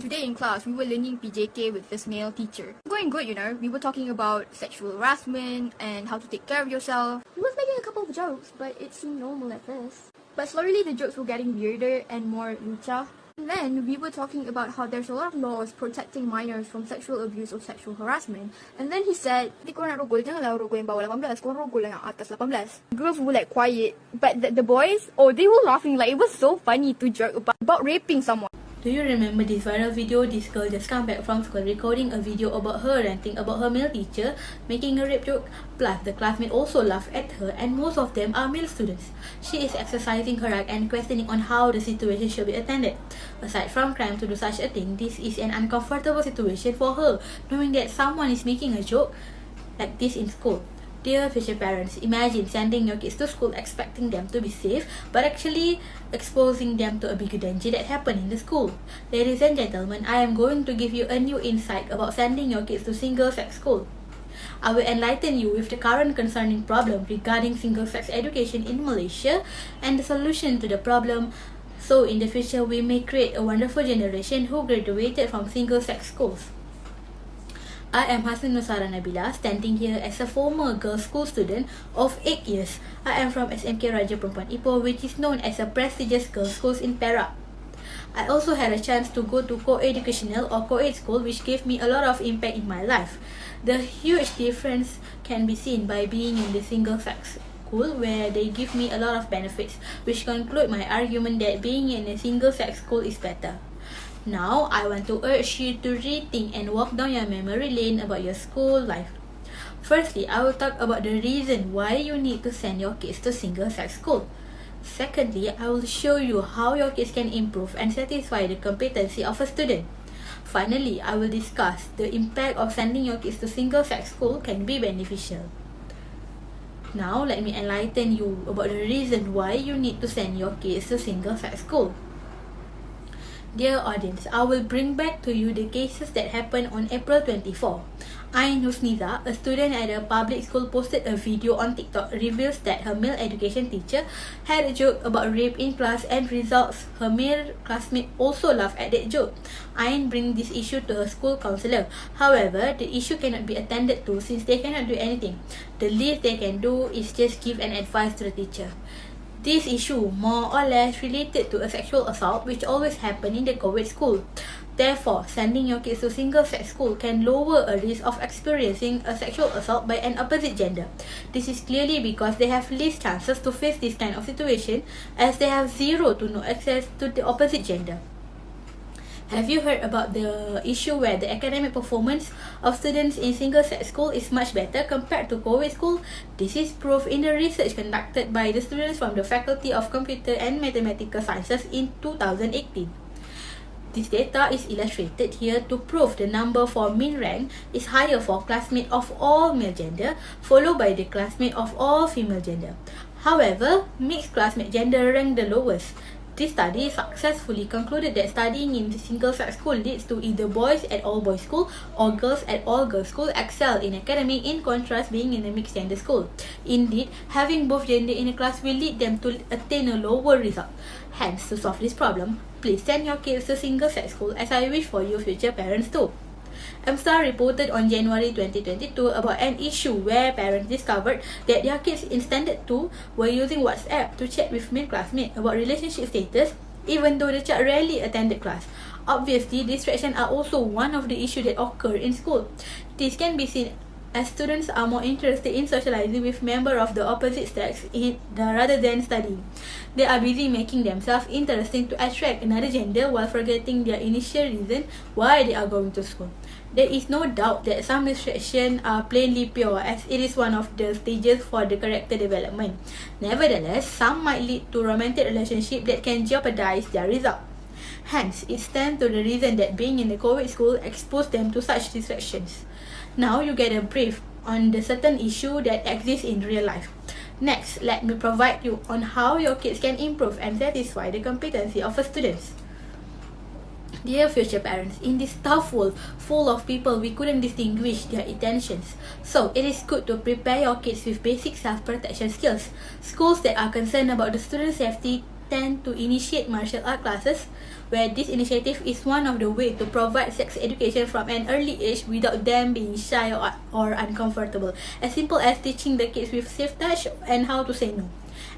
Today in class, we were learning PJK with this male teacher. Going good, we were talking about sexual harassment and how to take care of yourself. He was making a couple of jokes, but it seemed normal at first. But slowly the jokes were getting weirder and more lucha. And then we were talking about how there's a lot of laws protecting minors from sexual abuse or sexual harassment. And then he said, "Di korang nak rogol, janganlah rogol yang bawah 18, korang rogol yang atas 18. Girls were like quiet, but the boys, they were laughing like it was so funny to joke about raping someone. Do you remember this viral video? This girl just come back from school recording a video about her ranting about her male teacher making a rape joke. Plus, the classmates also laugh at her and most of them are male students. She is exercising her right and questioning on how the situation should be attended. Aside from crime to do such a thing, this is an uncomfortable situation for her, knowing that someone is making a joke like this in school. Dear future parents, imagine sending your kids to school expecting them to be safe, but actually exposing them to a bigger danger that happened in the school. Ladies and gentlemen, I am going to give you a new insight about sending your kids to single-sex school. I will enlighten you with the current concerning problem regarding single-sex education in Malaysia and the solution to the problem, so in the future we may create a wonderful generation who graduated from single-sex schools. I am HASNIM NABILA, standing here as a former girls' school student of 8 years. I am from SMK Raja Perempuan Ipoh, which is known as a prestigious girls' schools in Perak. I also had a chance to go to co-educational or co-ed school, which gave me a lot of impact in my life. The huge difference can be seen by being in the single-sex school, where they give me a lot of benefits, which conclude my argument that being in a single-sex school is better. Now, I want to urge you to rethink and walk down your memory lane about your school life. Firstly, I will talk about the reason why you need to send your kids to single-sex school. Secondly, I will show you how your kids can improve and satisfy the competency of a student. Finally, I will discuss the impact of sending your kids to single-sex school can be beneficial. Now, let me enlighten you about the reason why you need to send your kids to single-sex school. Dear audience, I will bring back to you the cases that happened on April 24. Ain Husniza, a student at a public school, posted a video on TikTok reveals that her male education teacher had a joke about rape in class and results her male classmate also laughed at that joke. Ain brings this issue to her school counselor. However, the issue cannot be attended to since they cannot do anything. The least they can do is just give an advice to the teacher. This issue more or less related to a sexual assault which always happen in the co-ed school. Therefore, sending your kids to single-sex school can lower a risk of experiencing a sexual assault by an opposite gender. This is clearly because they have least chances to face this kind of situation as they have zero to no access to the opposite gender. Have you heard about the issue where the academic performance of students in single-sex school is much better compared to co-ed school? This is proved in the research conducted by the students from the Faculty of Computer and Mathematical Sciences in 2018. This data is illustrated here to prove the number for mean rank is higher for classmates of all male gender, followed by the classmate of all female gender. However, mixed classmate gender ranked the lowest. This study successfully concluded that studying in the single-sex school leads to either boys at all boys school or girls at all girls school excel in academic, in contrast being in a mixed gender school. Indeed, having both gender in a class will lead them to attain a lower result. Hence, to solve this problem, please send your kids to single-sex school, as I wish for you future parents too. MSTAR reported on January 2022 about an issue where parents discovered that their kids in Standard 2 were using WhatsApp to chat with male classmates about relationship status, even though the child rarely attended class. Obviously, distractions are also one of the issues that occur in school. This can be seen as students are more interested in socializing with members of the opposite sex rather than studying. They are busy making themselves interesting to attract another gender while forgetting their initial reason why they are going to school. There is no doubt that some distractions are plainly pure, as it is one of the stages for the character development. Nevertheless, some might lead to romantic relationships that can jeopardize their result. Hence, it stands to the reason that being in the co-ed school exposed them to such distractions. Now you get a brief on the certain issue that exists in real life. Next, let me provide you on how your kids can improve and satisfy the competency of a student. Dear future parents, in this tough world full of people, we couldn't distinguish their intentions. So, it is good to prepare your kids with basic self-protection skills. Schools that are concerned about the student safety tend to initiate martial art classes, where this initiative is one of the ways to provide sex education from an early age without them being shy or uncomfortable. As simple as teaching the kids with safe touch and how to say no.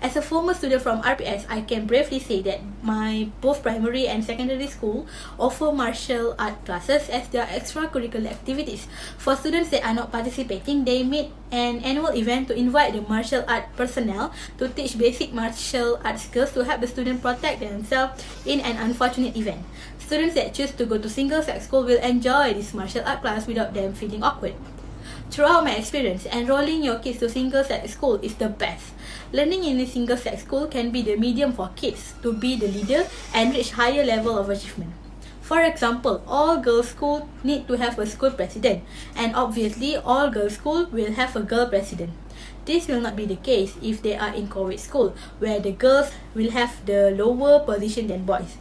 As a former student from RPS, I can bravely say that my both primary and secondary school offer martial art classes as their extracurricular activities. For students that are not participating, they made an annual event to invite the martial art personnel to teach basic martial art skills to help the student protect themselves in an unfortunate event. Students that choose to go to single-sex school will enjoy this martial art class without them feeling awkward. Throughout my experience, enrolling your kids to single-sex school is the best. Learning in a single-sex school can be the medium for kids to be the leader and reach higher level of achievement. For example, all girls school need to have a school president, and obviously all girls school will have a girl president. This will not be the case if they are in co-ed school, where the girls will have the lower position than boys.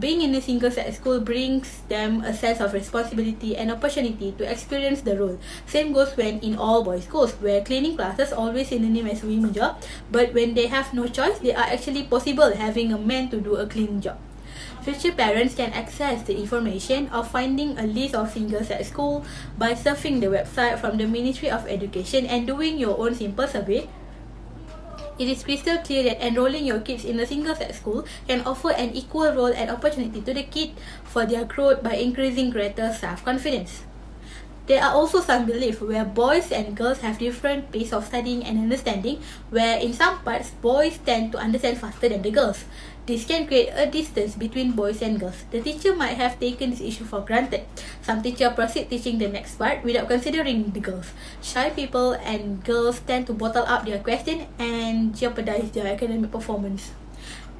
Being in a single-sex school brings them a sense of responsibility and opportunity to experience the role. Same goes when in all-boys schools, where cleaning classes always synonym as women's job, but when they have no choice, they are actually possible having a man to do a cleaning job. Future parents can access the information of finding a list of single-sex school by surfing the website from the Ministry of Education and doing your own simple survey. It is crystal clear that enrolling your kids in a single-sex school can offer an equal role and opportunity to the kid for their growth by increasing greater self-confidence. There are also some beliefs where boys and girls have different pace of studying and understanding, where in some parts, boys tend to understand faster than the girls. This can create a distance between boys and girls. The teacher might have taken this issue for granted. Some teachers proceed teaching the next part without considering the girls. Shy people and girls tend to bottle up their question and jeopardize their academic performance.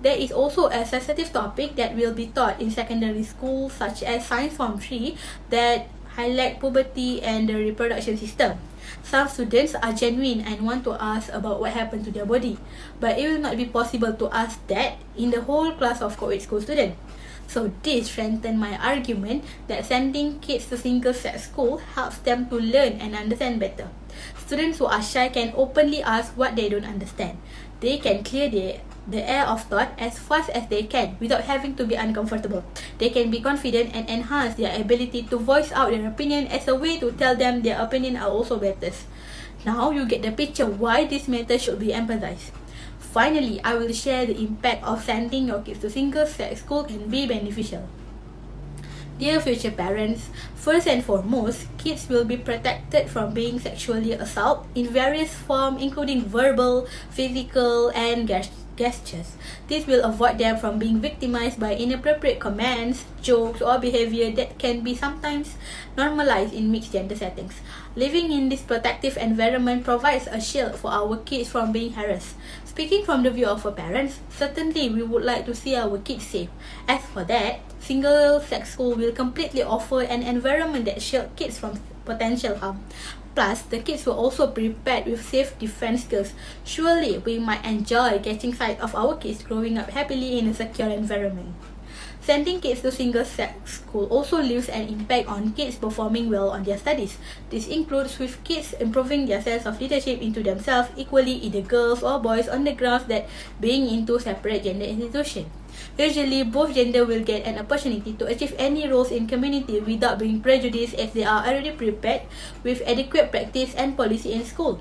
There is also a sensitive topic that will be taught in secondary school, such as Science Form 3, that highlight puberty and the reproduction system. Some students are genuine and want to ask about what happened to their body, but it will not be possible to ask that in the whole class of co-ed school students. So this strengthens my argument that sending kids to single-sex school helps them to learn and understand better. Students who are shy can openly ask what they don't understand. They can clear the air of thought as fast as they can without having to be uncomfortable. They can be confident and enhance their ability to voice out their opinion as a way to tell them their opinion are also matters. Now you get the picture why this matter should be emphasized. Finally, I will share the impact of sending your kids to single-sex school can be beneficial. Dear future parents, first and foremost, kids will be protected from being sexually assaulted in various forms, including verbal, physical, and gestures. This will avoid them from being victimized by inappropriate comments, jokes, or behavior that can be sometimes normalized in mixed gender settings. Living in this protective environment provides a shield for our kids from being harassed. Speaking from the view of our parents, certainly we would like to see our kids safe. As for that, single-sex school will completely offer an environment that shields kids from potential harm. Plus, the kids will also be prepared with safe defense skills. Surely, we might enjoy catching sight of our kids growing up happily in a secure environment. Sending kids to single-sex school also leaves an impact on kids performing well on their studies. This includes with kids improving their sense of leadership into themselves equally, either girls or boys, on the grounds that being into separate gender institutions. Usually, both gender will get an opportunity to achieve any roles in community without being prejudiced, as they are already prepared with adequate practice and policy in school.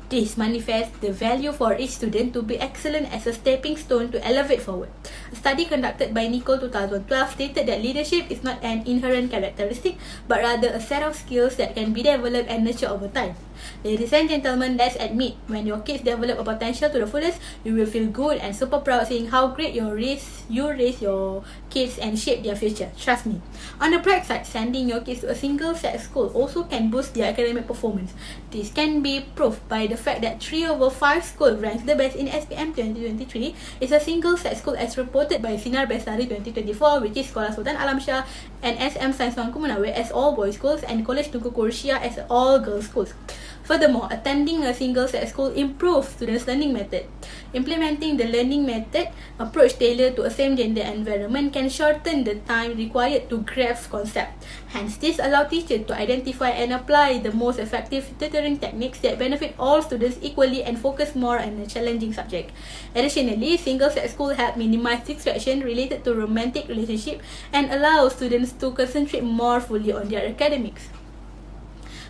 This manifests the value for each student to be excellent as a stepping stone to elevate forward. A study conducted by Nicole 2012 stated that leadership is not an inherent characteristic, but rather a set of skills that can be developed and nurtured over time. Ladies and gentlemen, let's admit, when your kids develop a potential to the fullest, you will feel good and super proud seeing how great you raise your kids and shape their future. Trust me. On the bright side, sending your kids to a single-sex school also can boost their academic performance. This can be proved by the fact that 3 over 5 schools ranks the best in SPM 2023 is a single-sex school as reported by Sinar Bestari 2024, which is Sekolah Sultan Alamsyah and SM Sains Tuanku Menawar as all-boys schools and College Tunku Kursia as all-girls schools. Furthermore, attending a single-sex school improves students' learning method. Implementing the learning method approach tailored to a same-gender environment can can shorten the time required to grasp concept. Hence, this allows teachers to identify and apply the most effective tutoring techniques that benefit all students equally and focus more on a challenging subject. Additionally, single-sex school help minimize distraction related to romantic relationship and allow students to concentrate more fully on their academics.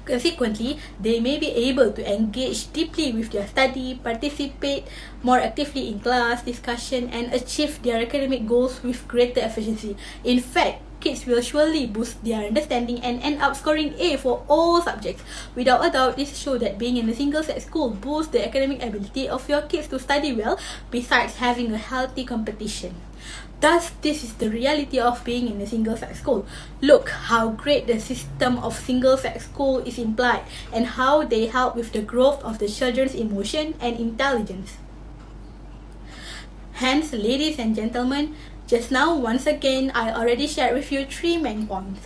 Consequently, they may be able to engage deeply with their study, participate more actively in class discussion, and achieve their academic goals with greater efficiency. In fact, kids will surely boost their understanding and end up scoring A for all subjects. Without a doubt, this shows that being in a single-sex school boosts the academic ability of your kids to study well, besides having a healthy competition. Thus, this is the reality of being in a single-sex school. Look how great the system of single-sex school is implied and how they help with the growth of the children's emotion and intelligence. Hence, ladies and gentlemen, just now, once again, I already shared with you 3 main points.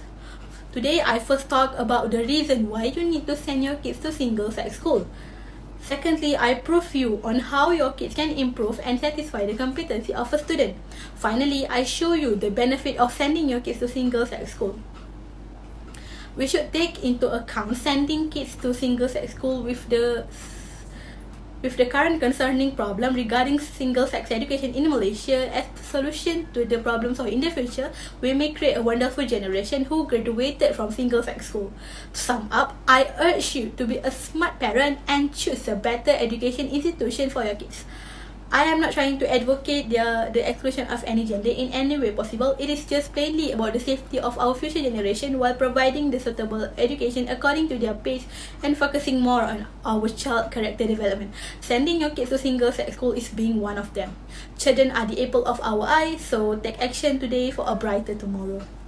Today, I first talk about the reason why you need to send your kids to single-sex school. Secondly, I prove you on how your kids can improve and satisfy the competency of a student. Finally, I show you the benefit of sending your kids to single-sex school. We should take into account sending kids to single-sex school with the current concerning problem regarding single-sex education in Malaysia as the solution to the problems of in the future, we may create a wonderful generation who graduated from single-sex school. To sum up, I urge you to be a smart parent and choose a better education institution for your kids. I am not trying to advocate the exclusion of any gender in any way possible. It is just plainly about the safety of our future generation while providing the suitable education according to their pace and focusing more on our child character development. Sending your kids to single-sex school is being one of them. Children are the apple of our eye, so take action today for a brighter tomorrow.